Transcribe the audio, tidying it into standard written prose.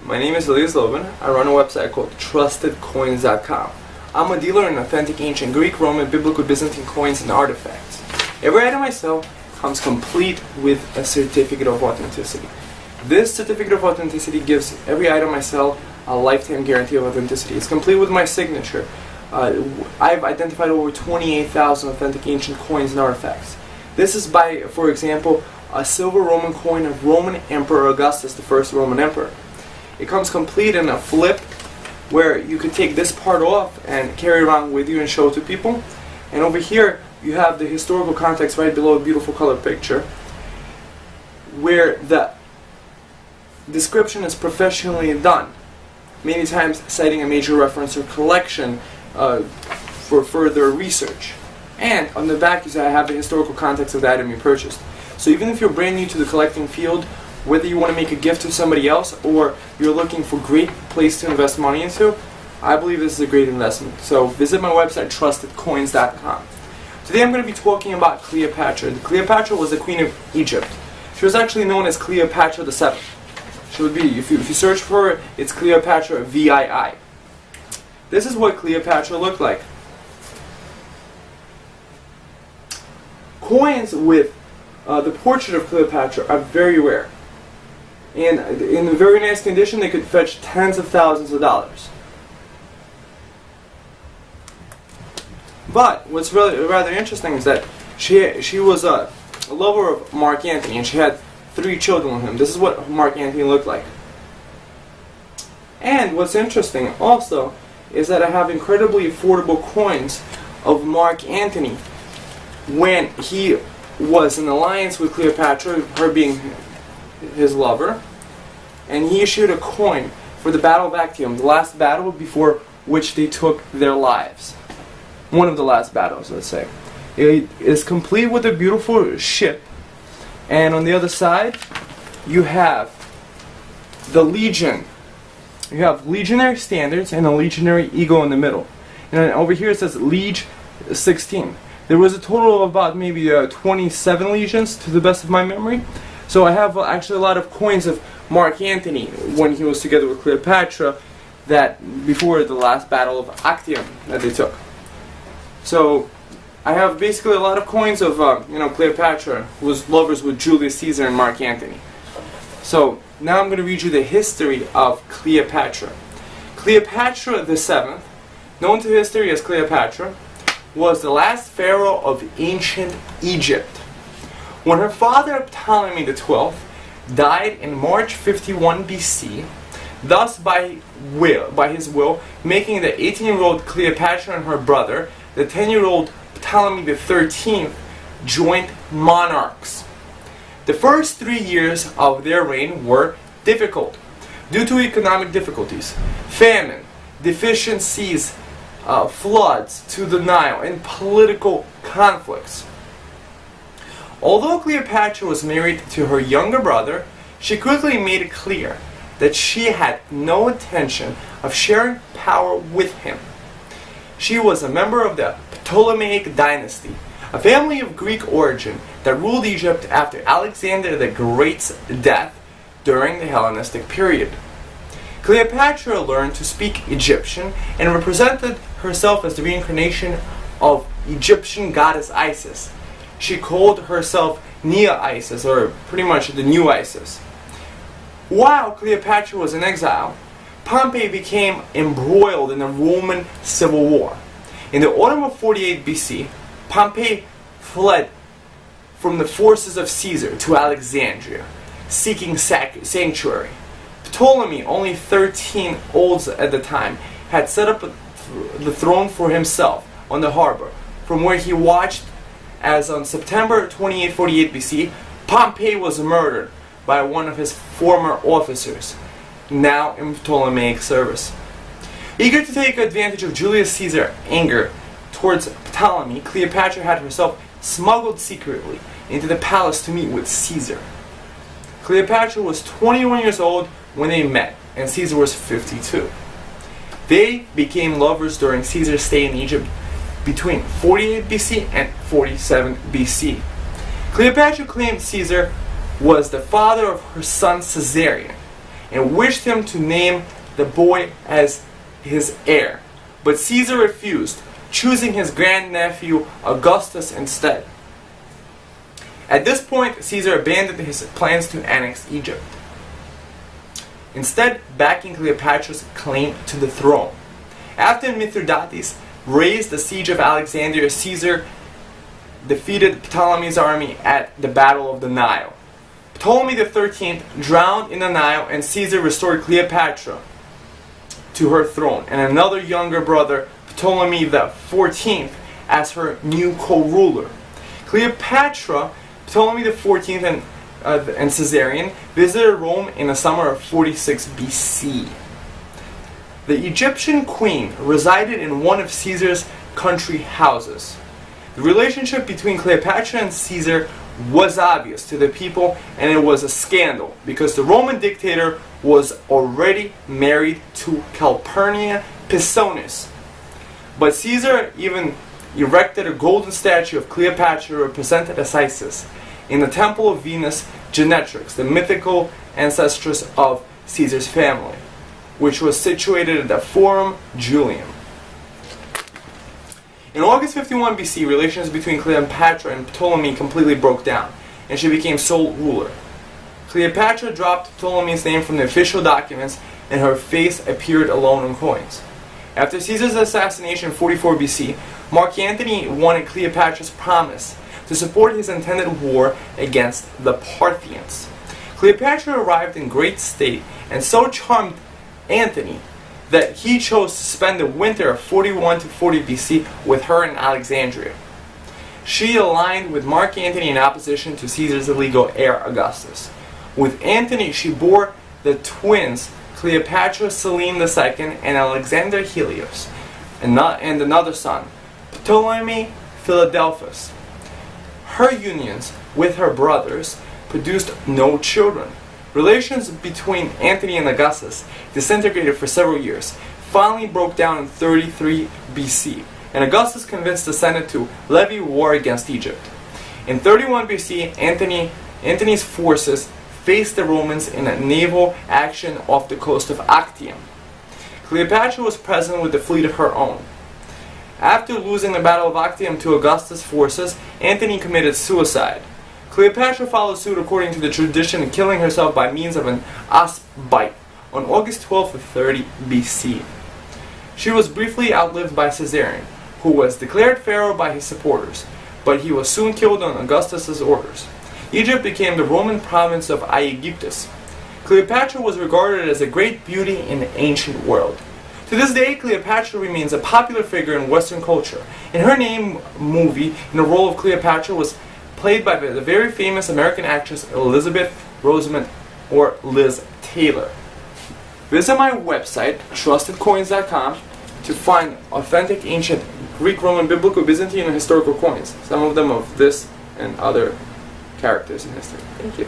My name is Julius. I run a website called trustedcoins.com. I'm a dealer in authentic ancient Greek, Roman, Biblical, Byzantine coins and artifacts. Every item I sell comes complete with a certificate of authenticity. This certificate of authenticity gives every item I sell a lifetime guarantee of authenticity. It's complete with my signature. I've identified over 28,000 authentic ancient coins and artifacts. This is by, for example, a silver Roman coin of Roman Emperor Augustus, the first Roman emperor. It comes complete in a flip where you could take this part off and carry around with you and show it to people. And over here you have the historical context right below a beautiful color picture where the description is professionally done, many times citing a major reference or collection for further research. And on the back I have the historical context of the item you purchased. So even if you're brand new to the collecting field, whether you want to make a gift to somebody else or you're looking for a great place to invest money into, I believe this is a great investment. So visit my website, trustedcoins.com. Today I'm going to be talking about Cleopatra. Cleopatra was the queen of Egypt. She was actually known as Cleopatra the Seventh. She would be, if you search for her, it's Cleopatra VII. This is what Cleopatra looked like. Coins with the portrait of Cleopatra are very rare. And in a very nice condition, they could fetch tens of thousands of dollars. But what's really rather interesting is that she was a lover of Mark Antony, and she had 3 children with him. This is what Mark Antony looked like. And what's interesting also is that I have incredibly affordable coins of Mark Antony when he was in alliance with Cleopatra, her being his lover, and he issued a coin for the Battle of Actium, the last battle before which they took their lives. One of the last battles, let's say. It is complete with a beautiful ship, and on the other side you have the legion. You have legionary standards and a legionary eagle in the middle. And over here it says Liege 16. There was a total of about maybe 27 legions to the best of my memory. So I have actually a lot of coins of Mark Antony when he was together with Cleopatra, that before the last battle of Actium that they took. So I have basically a lot of coins of Cleopatra, who was lovers with Julius Caesar and Mark Antony. So now I'm going to read you the history of Cleopatra. Cleopatra the Seventh, known to history as Cleopatra, was the last pharaoh of ancient Egypt. When her father Ptolemy XII died in March 51 BC, thus by his will, making the 18-year-old Cleopatra and her brother, the 10-year-old Ptolemy XIII, joint monarchs. The first 3 years of their reign were difficult due to economic difficulties, famine, deficiencies, floods to the Nile, and political conflicts. Although Cleopatra was married to her younger brother, she quickly made it clear that she had no intention of sharing power with him. She was a member of the Ptolemaic dynasty, a family of Greek origin that ruled Egypt after Alexander the Great's death during the Hellenistic period. Cleopatra learned to speak Egyptian and represented herself as the reincarnation of Egyptian goddess Isis. She called herself Nea Isis, or pretty much the new Isis. While Cleopatra was in exile, Pompey became embroiled in a Roman civil war. In the autumn of 48 BC, Pompey fled from the forces of Caesar to Alexandria, seeking sanctuary. Ptolemy, only 13 old at the time, had set up the throne for himself on the harbor, from where he watched as on September 28, 48 BC, Pompey was murdered by one of his former officers, now in Ptolemaic service. Eager to take advantage of Julius Caesar's anger towards Ptolemy, Cleopatra had herself smuggled secretly into the palace to meet with Caesar. Cleopatra was 21 years old when they met, and Caesar was 52. They became lovers during Caesar's stay in Egypt between 48 BC and 47 BC. Cleopatra claimed Caesar was the father of her son Caesarion, and wished him to name the boy as his heir. But Caesar refused, choosing his grandnephew Augustus instead. At this point, Caesar abandoned his plans to annex Egypt, instead backing Cleopatra's claim to the throne. After Mithridates raised the siege of Alexandria, Caesar defeated Ptolemy's army at the Battle of the Nile. Ptolemy XIII drowned in the Nile, and Caesar restored Cleopatra to her throne, and another younger brother, Ptolemy XIV, as her new co-ruler. Cleopatra, Ptolemy XIV, and Caesarion visited Rome in the summer of 46 BC. The Egyptian queen resided in one of Caesar's country houses. The relationship between Cleopatra and Caesar was obvious to the people, and it was a scandal because the Roman dictator was already married to Calpurnia Pisonis. But Caesar even erected a golden statue of Cleopatra represented as Isis in the temple of Venus Genetrix, the mythical ancestress of Caesar's family, which was situated at the Forum Julium. In August 51 BC, relations between Cleopatra and Ptolemy completely broke down, and she became sole ruler. Cleopatra dropped Ptolemy's name from the official documents, and her face appeared alone on coins. After Caesar's assassination in 44 BC, Mark Antony wanted Cleopatra's promise to support his intended war against the Parthians. Cleopatra arrived in great state and so charmed Antony that he chose to spend the winter of 41 to 40 BC with her in Alexandria. She aligned with Mark Antony in opposition to Caesar's illegal heir Augustus. With Antony, she bore the twins Cleopatra Selene II and Alexander Helios, and another son, Ptolemy Philadelphus. Her unions with her brothers produced no children. Relations between Antony and Augustus disintegrated for several years, finally broke down in 33 BC, and Augustus convinced the Senate to levy war against Egypt. In 31 BC, Antony's forces faced the Romans in a naval action off the coast of Actium. Cleopatra was present with a fleet of her own. After losing the Battle of Actium to Augustus' forces, Antony committed suicide. Cleopatra followed suit according to the tradition, killing herself by means of an asp bite on August 12 to 30 BC. She was briefly outlived by Caesarion, who was declared pharaoh by his supporters, but he was soon killed on Augustus' orders. Egypt became the Roman province of Aegyptus. Cleopatra was regarded as a great beauty in the ancient world. To this day, Cleopatra remains a popular figure in Western culture. In her name movie, in the role of Cleopatra was played by the very famous American actress Elizabeth Rosamond or Liz Taylor. Visit my website, trustedcoins.com, to find authentic ancient Greek, Roman, Biblical, Byzantine, and historical coins. Some of them of this and other characters in history. Thank you.